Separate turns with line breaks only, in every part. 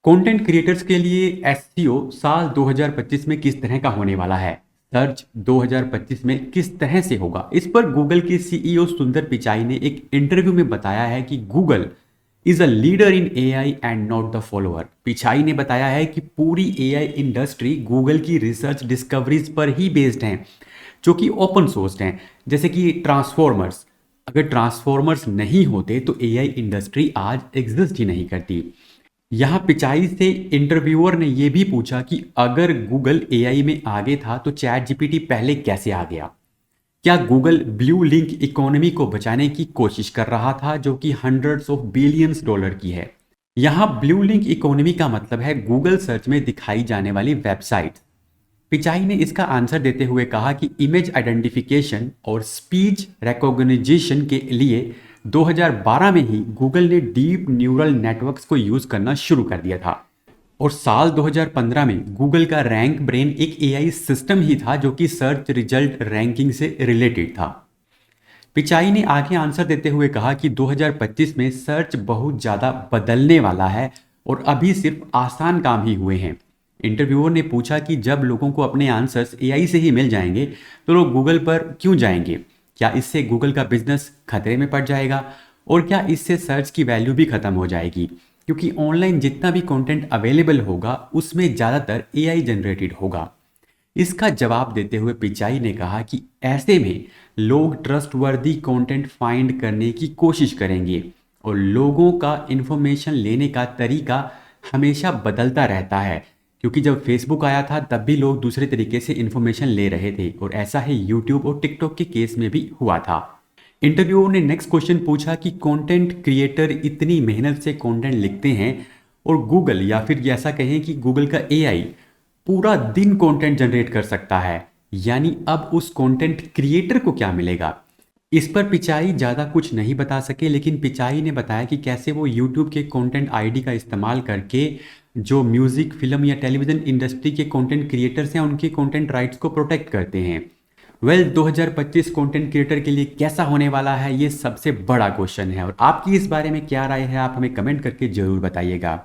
Content creators के लिए SEO साल 2025 में किस तरह का होने वाला है? सर्च 2025 में किस तरह से होगा? इस पर गूगल के सीईओ सुंदर पिचाई ने एक इंटरव्यू में बताया है कि Google is a leader in AI and not the follower. Pichai ने बताया है कि पूरी एआई इंडस्ट्री गूगल की रिसर्च डिस्कवरीज पर ही बेस्ड है, जो कि ओपन सोर्स हैं। जैसे कि ट्रांसफॉर्मर्स, अगर ट्रांसफॉर्मर्स नहीं होते तो एआई इंडस्ट्री आज एग्जिस्ट ही नहीं करती। यहाँ पिचाई से इंटरव्यूअर ने यह भी पूछा कि अगर गूगल एआई में आगे था तो चैट जीपीटी पहले कैसे आ गया? क्या गूगल ब्लू लिंक इकोनॉमी को बचाने की कोशिश कर रहा था, जो कि हंड्रेड्स ऑफ बिलियंस डॉलर की है? यहाँ ब्लू लिंक इकोनॉमी का मतलब है गूगल सर्च में दिखाई जाने वाली वेबसाइट। पिचाई ने इसका आंसर देते हुए कहा कि इमेज आइडेंटिफिकेशन और स्पीच रिकॉग्निशन के लिए 2012 में ही गूगल ने डीप न्यूरल नेटवर्क्स को यूज करना शुरू कर दिया था, और साल 2015 में गूगल का रैंक ब्रेन एक एआई सिस्टम ही था जो कि सर्च रिजल्ट रैंकिंग से रिलेटेड था। पिचाई ने आगे आंसर देते हुए कहा कि 2025 में सर्च बहुत ज़्यादा बदलने वाला है और अभी सिर्फ आसान काम ही हुए हैं। इंटरव्यूअर ने पूछा कि जब लोगों को अपने आंसर्स एआई से ही मिल जाएंगे तो लोग गूगल पर क्यों जाएंगे? क्या इससे गूगल का बिजनेस खतरे में पड़ जाएगा? और क्या इससे सर्च की वैल्यू भी खत्म हो जाएगी? क्योंकि ऑनलाइन जितना भी कंटेंट अवेलेबल होगा उसमें ज़्यादातर एआई जनरेटेड होगा। इसका जवाब देते हुए पिचाई ने कहा कि ऐसे में लोग ट्रस्टवर्दी कंटेंट फाइंड करने की कोशिश करेंगे और लोगों का इंफॉर्मेशन लेने का तरीका हमेशा बदलता रहता है, क्योंकि जब फेसबुक आया था तब भी लोग दूसरे तरीके से इंफॉर्मेशन ले रहे थे, और ऐसा ही यूट्यूब और टिकटॉक के केस में भी हुआ था। इंटरव्यूअर ने नेक्स्ट क्वेश्चन पूछा कि कंटेंट क्रिएटर इतनी मेहनत से कंटेंट लिखते हैं और गूगल, या फिर ऐसा कहें कि गूगल का एआई पूरा दिन कंटेंट जनरेट कर सकता है, यानी अब उस कंटेंट क्रिएटर को क्या मिलेगा? इस पर पिचाई ज़्यादा कुछ नहीं बता सके, लेकिन पिचाई ने बताया कि कैसे वो यूट्यूब के कंटेंट आईडी का इस्तेमाल करके जो म्यूज़िक, फिल्म या टेलीविज़न इंडस्ट्री के कंटेंट क्रिएटर्स हैं उनके कंटेंट राइट्स को प्रोटेक्ट करते हैं। 2025 कंटेंट क्रिएटर के लिए कैसा होने वाला है, ये सबसे बड़ा क्वेश्चन है, और आपकी इस बारे में क्या राय है आप हमें कमेंट करके ज़रूर बताइएगा।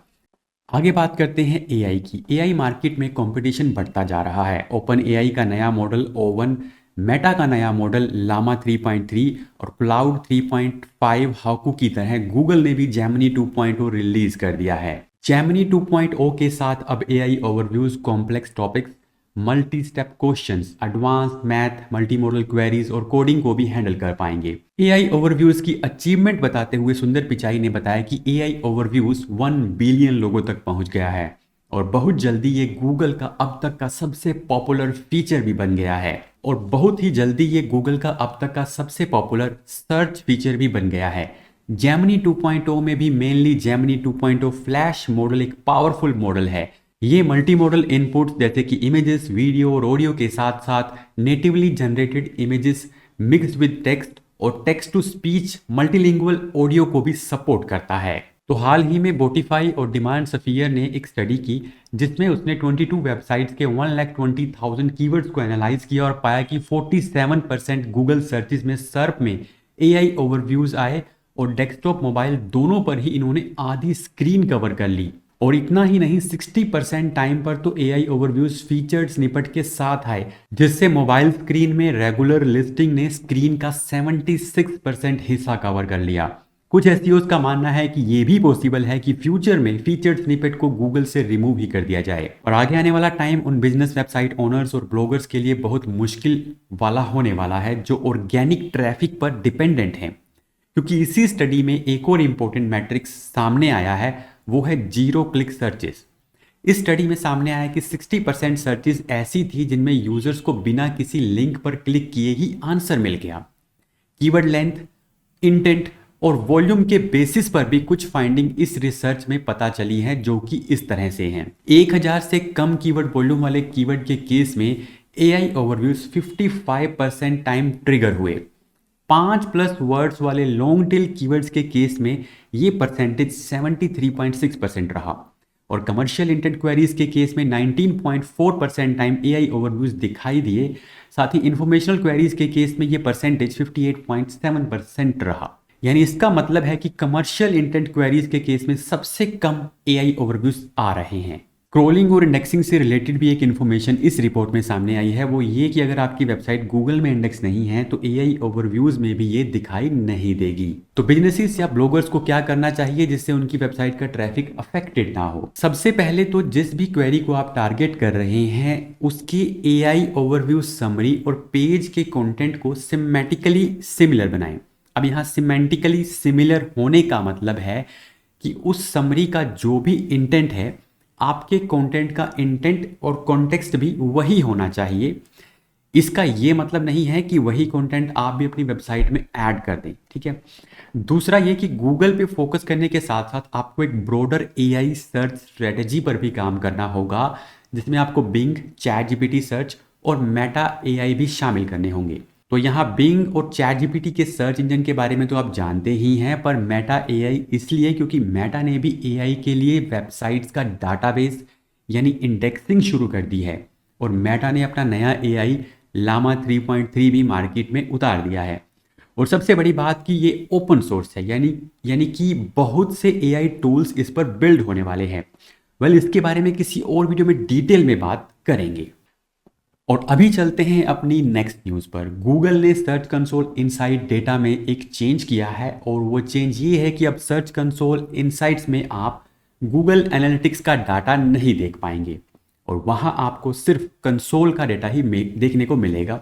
आगे बात करते हैं एआई की। एआई मार्केट में कंपटीशन बढ़ता जा रहा है। ओपन एआई का नया मॉडल O1, मेटा का नया मॉडल लामा 3.3 और क्लाउड 3.5 हाकू की तरह गूगल ने भी जेमिनी 2.0 रिलीज कर दिया है। जेमिनी 2.0 के साथ अब AI overviews, complex topics, multi step questions, advance math, multi modal queries और कोडिंग को भी हैंडल कर पाएंगे। एआई ओवरव्यूज की अचीवमेंट बताते हुए सुंदर पिचाई ने बताया कि एआई ओवरव्यूज 1 बिलियन लोगों तक पहुंच गया है और बहुत जल्दी ये गूगल का अब तक का सबसे पॉपुलर फीचर भी बन गया है, और बहुत ही जल्दी ये गूगल का अब तक का सबसे पॉपुलर सर्च फीचर भी बन गया है। जेमिनी 2.0 में भी मेनली जेमिनी 2.0 फ्लैश मॉडल एक पावरफुल मॉडल है। ये मल्टी मॉडल इनपुट्स जैसे कि इमेजेस, वीडियो और ऑडियो के साथ साथ natively generated images mixed with text और text to speech multilingual audio को भी सपोर्ट करता है। तो हाल ही में बोटिफाई और डिमांड सफियर ने एक स्टडी की जिसमें उसने 22 वेबसाइट्स के 1,20,000 कीवर्ड्स को एनालाइज किया और पाया कि 47% गूगल सर्चेस में सर्प में एआई ओवरव्यूज आए और डेस्कटॉप मोबाइल दोनों पर ही इन्होंने आधी स्क्रीन कवर कर ली। और इतना ही नहीं, 60% टाइम पर तो एआई ओवरव्यूज फीचर्ड स्निपेट के साथ आए, जिससे मोबाइल स्क्रीन में रेगुलर लिस्टिंग ने स्क्रीन का 76% हिस्सा कवर कर लिया। कुछ एसईओज का मानना है कि ये भी पॉसिबल है कि फ्यूचर में फीचर्ड स्निपेट को गूगल से रिमूव ही कर दिया जाए, और आगे आने वाला टाइम उन बिजनेस वेबसाइट ओनर्स और ब्लॉगर्स के लिए बहुत मुश्किल वाला होने वाला है जो ऑर्गेनिक ट्रैफिक पर डिपेंडेंट हैं, क्योंकि इसी स्टडी में एक और इम्पोर्टेंट मैट्रिक्स सामने आया है, वो है जीरो क्लिक सर्चेस। इस स्टडी में सामने आया कि 60% सर्चेस ऐसी थी जिनमें यूजर्स को बिना किसी लिंक पर क्लिक किए ही आंसर मिल गया। कीवर्ड लेंथ, इंटेंट और वॉल्यूम के बेसिस पर भी कुछ फाइंडिंग इस रिसर्च में पता चली है, जो कि इस तरह से हैं। 1000 से कम कीवर्ड वॉल्यूम वाले कीवर्ड के केस में एआई ओवरव्यूज 55% टाइम ट्रिगर हुए। 5+ वर्ड्स वाले लॉन्ग टेल कीवर्ड्स के केस में ये परसेंटेज 73.6% रहा, और कमर्शियल इंटेंट क्वेरीज के केस में 19.4% टाइम एआई ओवरव्यूज दिखाई दिए। साथ ही इंफॉर्मेशनल क्वेरीज के केस में ये परसेंटेज 58.7% रहा। यानी इसका मतलब है कि कमर्शियल इंटेंट क्वेरीज के केस में सबसे कम एआई ओवरव्यूज आ रहे हैं। स्क्रॉलिंग और इंडेक्सिंग से रिलेटेड भी एक इन्फॉर्मेशन इस रिपोर्ट में सामने आई है, वो ये कि अगर आपकी वेबसाइट गूगल में इंडेक्स नहीं है तो एआई ओवरव्यूज में भी ये दिखाई नहीं देगी। तो बिजनेसेस या ब्लॉगर्स को क्या करना चाहिए जिससे उनकी वेबसाइट का ट्रैफिक अफेक्टेड ना हो? सबसे पहले तो जिस भी क्वेरी को आप टारगेट कर रहे हैं उसके एआई ओवरव्यू समरी और पेज के कंटेंट को सिमेटिकली सिमिलर बनाएं। अब यहाँ सिमेंटिकली सिमिलर होने का मतलब है कि उस समरी का जो भी इंटेंट है, आपके कंटेंट का इंटेंट और कॉन्टेक्स्ट भी वही होना चाहिए। इसका ये मतलब नहीं है कि वही कंटेंट आप भी अपनी वेबसाइट में ऐड कर दें, ठीक है। दूसरा ये कि गूगल पे फोकस करने के साथ साथ आपको एक ब्रॉडर एआई सर्च स्ट्रेटजी पर भी काम करना होगा, जिसमें आपको बिंग, चैट जीपीटी सर्च और मेटा एआई भी शामिल करने होंगे। तो यहाँ बिंग और चैट जीपीटी के सर्च इंजन के बारे में तो आप जानते ही हैं, पर मेटा एआई इसलिए क्योंकि मेटा ने भी एआई के लिए वेबसाइट्स का डाटाबेस यानी इंडेक्सिंग शुरू कर दी है, और मेटा ने अपना नया एआई लामा 3.3 भी मार्केट में उतार दिया है। और सबसे बड़ी बात कि ये ओपन सोर्स है, यानी कि बहुत से एआई टूल्स इस पर बिल्ड होने वाले हैं। इसके बारे में किसी और वीडियो में डिटेल में बात करेंगे। और अभी चलते हैं अपनी नेक्स्ट न्यूज़ पर। गूगल ने सर्च कंसोल इनसाइट डेटा में एक चेंज किया है, और वो चेंज ये है कि अब सर्च कंसोल इनसाइट्स में आप गूगल एनालिटिक्स का डाटा नहीं देख पाएंगे, और वहाँ आपको सिर्फ कंसोल का डाटा ही देखने को मिलेगा।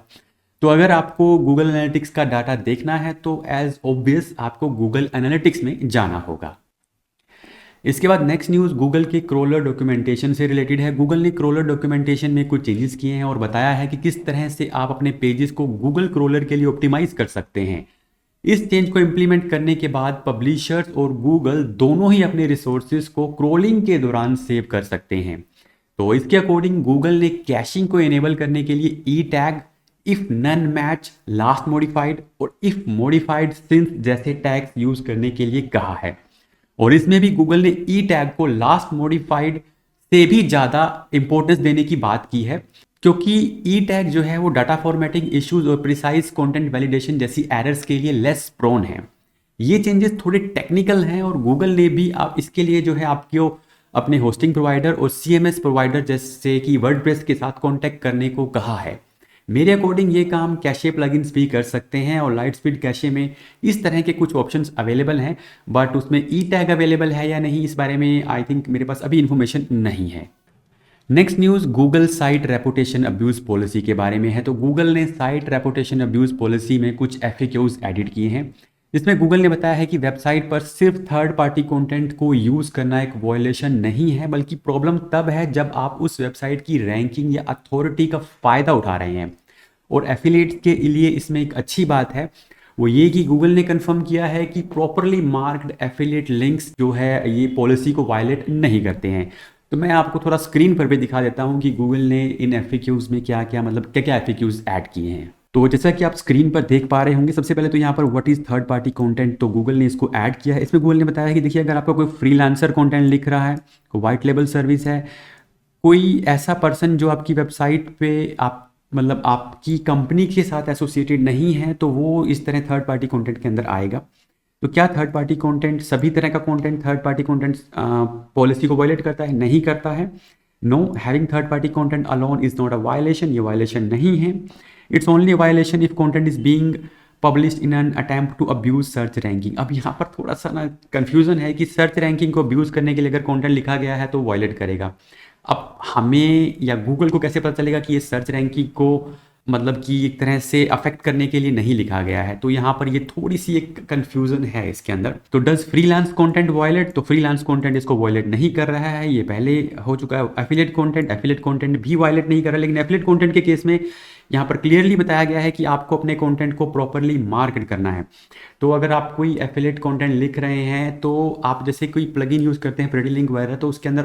तो अगर आपको गूगल एनालिटिक्स का डाटा देखना है तो एज ऑब्वियस आपको गूगल एनालिटिक्स में जाना होगा। इसके बाद नेक्स्ट न्यूज़ गूगल के क्रोलर डॉक्यूमेंटेशन से रिलेटेड है। गूगल ने क्रोलर डॉक्यूमेंटेशन में कुछ चेंजेस किए हैं और बताया है कि किस तरह से आप अपने पेजेस को गूगल क्रोलर के लिए ऑप्टिमाइज कर सकते हैं। इस चेंज को इम्प्लीमेंट करने के बाद पब्लिशर्स और गूगल दोनों ही अपने रिसोर्सेज को क्रोलिंग के दौरान सेव कर सकते हैं। तो इसके अकॉर्डिंग गूगल ने कैशिंग को इनेबल करने के लिए E tag, if none match, last modified और इफ मॉडिफाइड सिंस जैसे टैग्स यूज करने के लिए कहा है। और इसमें भी गूगल ने ई टैग को लास्ट मॉडिफाइड से भी ज़्यादा इंपॉर्टेंस देने की बात की है, क्योंकि ई टैग जो है वो डाटा फॉर्मेटिंग इश्यूज और प्रिसाइज कंटेंट वैलिडेशन जैसी एरर्स के लिए लेस प्रोन है। ये चेंजेस थोड़े टेक्निकल हैं, और गूगल ने भी आप इसके लिए जो है आपको अपने होस्टिंग प्रोवाइडर और सीएमएस प्रोवाइडर जैसे कि वर्डप्रेस के साथ कॉन्टैक्ट करने को कहा है। मेरे अकॉर्डिंग ये काम कैशे प्लगइन्स भी कर सकते हैं, और लाइट स्पीड कैशे में इस तरह के कुछ ऑप्शंस अवेलेबल हैं, बट उसमें ई टैग अवेलेबल है या नहीं इस बारे में आई थिंक मेरे पास अभी इन्फॉर्मेशन नहीं है। Next news Google site reputation abuse policy के बारे में है। तो गूगल ने साइट रेपुटेशन अब्यूज़ पॉलिसी में कुछ एफएक्यूज एडिट किए हैं, जिसमें गूगल ने बताया है कि वेबसाइट पर सिर्फ थर्ड पार्टी कंटेंट को यूज़ करना एक वायलेशन नहीं है, बल्कि प्रॉब्लम तब है जब आप उस वेबसाइट की रैंकिंग या अथॉरिटी का फ़ायदा उठा रहे हैं। और एफिलिएट्स के लिए इसमें एक अच्छी बात है वो ये कि गूगल ने कंफर्म किया है कि प्रॉपरली मार्क्ड एफिलिएट लिंक्स जो है ये पॉलिसी को वायलेट नहीं करते हैं। तो मैं आपको थोड़ा स्क्रीन पर भी दिखा देता हूँ कि गूगल ने इन एफएक्यूज में क्या क्या एफएक्यूज ऐड किए हैं। तो जैसा कि आप स्क्रीन पर देख पा रहे होंगे, सबसे पहले तो यहाँ पर what is third party content, तो गूगल ने इसको ऐड किया है। इसमें गूगल ने बताया है कि देखिए अगर आपका कोई फ्रीलांसर कंटेंट लिख रहा है, वाइट लेबल सर्विस है, कोई ऐसा पर्सन जो आपकी वेबसाइट पे आप आपकी कंपनी के साथ एसोसिएटेड नहीं है, तो वो इस तरह थर्ड पार्टी कंटेंट के अंदर आएगा। तो क्या थर्ड पार्टी कंटेंट, सभी तरह का content third party content policy को वायलेट करता है? नहीं करता है। No, having third party content alone is not a violation, ये वायलेशन नहीं है। It's only violation if content is being published in an attempt to abuse search ranking. अब यहाँ पर थोड़ा सा ना कन्फ्यूजन है कि सर्च रैंकिंग को अब्यूज करने के लिए अगर कंटेंट लिखा गया है तो वायलेट करेगा। अब हमें या गूगल को कैसे पता चलेगा कि ये सर्च रैंकिंग को कि एक तरह से अफेक्ट करने के लिए नहीं लिखा गया है? तो यहाँ पर ये थोड़ी सी एक कंफ्यूजन है इसके अंदर। तो डज फ्रीलांस कंटेंट वायलेट? तो फ्रीलांस कंटेंट इसको वायलेट नहीं कर रहा है, ये पहले हो चुका है। एफिलिएट कंटेंट भी वायलेट नहीं कर रहा, लेकिन एफिलिएट कंटेंट के केस में यहाँ पर क्लियरली बताया गया है कि आपको अपने कंटेंट को प्रॉपरली मार्केट करना है। तो अगर आप कोई एफिलिएट कंटेंट लिख रहे हैं, तो आप जैसे कोई प्लगइन यूज़ करते हैं प्रेटी लिंक वगैरह, तो उसके अंदर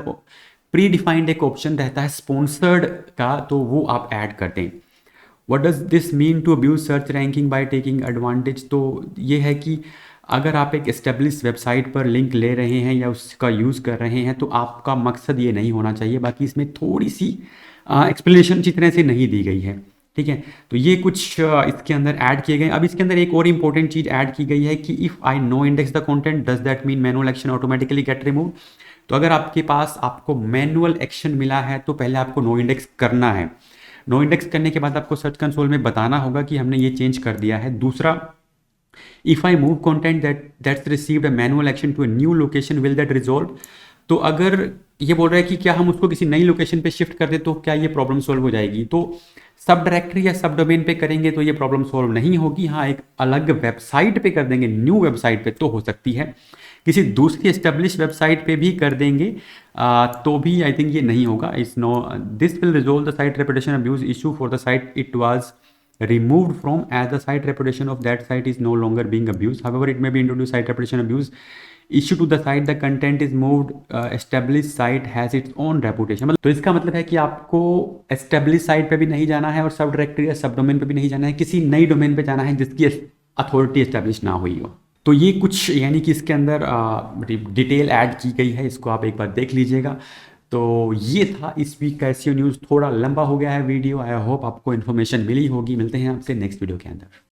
प्री डिफाइंड एक ऑप्शन रहता है स्पॉन्सर्ड का, तो वो आप ऐड कर दें। What does this mean to abuse search ranking by taking advantage? तो ये है कि अगर आप एक एस्टेब्लिश वेबसाइट पर लिंक ले रहे हैं या उसका यूज़ कर रहे हैं, तो आपका मकसद ये नहीं होना चाहिए। बाकी इसमें थोड़ी सी एक्सप्लेनेशन अच्छी तरह से नहीं दी गई है। ठीक है। तो ये कुछ इसके अंदर ऐड किए गए। अब इसके अंदर एक और इंपॉर्टेंट चीज़ ऐड की गई है कि if I know index the content does that mean manual action automatically gate remove. तो अगर आपके पास आपको मैनुअल एक्शन मिला है तो पहले आपको नो इंडेक्स करना है। नो इंडेक्स करने के बाद आपको सर्च कंसोल में बताना होगा कि हमने ये चेंज कर दिया है। दूसरा, if I move content that's received a manual action to a new location will that resolve. तो अगर ये बोल रहा है कि क्या हम उसको किसी नई लोकेशन पे शिफ्ट कर दे तो क्या ये प्रॉब्लम सॉल्व हो जाएगी। तो सब डायरेक्टरी या सब डोमेन पे करेंगे तो ये प्रॉब्लम सॉल्व नहीं होगी। हाँ, एक अलग वेबसाइट पे कर देंगे, न्यू वेबसाइट पे तो हो सकती है। किसी दूसरी एस्टेब्लिश वेबसाइट पे भी कर देंगे तो भी आई थिंक ये नहीं होगा। इस no this will resolve the site reputation abuse issue for the site it was removed from as the site reputation of that site is no longer being abused. However, it may be introduced site reputation abuse issue to the site the content is moved established site has its own reputation। मतलब तो इसका मतलब है कि आपको established site पे भी नहीं जाना है और सब डायरेक्टरी या सब डोमेन पे भी नहीं जाना है, किसी नई डोमेन पे जाना है जिसकी अथॉरिटी एस्टेब्लिश ना हुई हो। तो ये कुछ यानी कि इसके अंदर डिटेल ऐड की गई है, इसको आप एक बार देख लीजिएगा। तो ये था इस वीक का एसईओ न्यूज़। थोड़ा लंबा हो गया है वीडियो, आई होप आपको इन्फॉर्मेशन मिली होगी। मिलते हैं आपसे नेक्स्ट वीडियो के अंदर।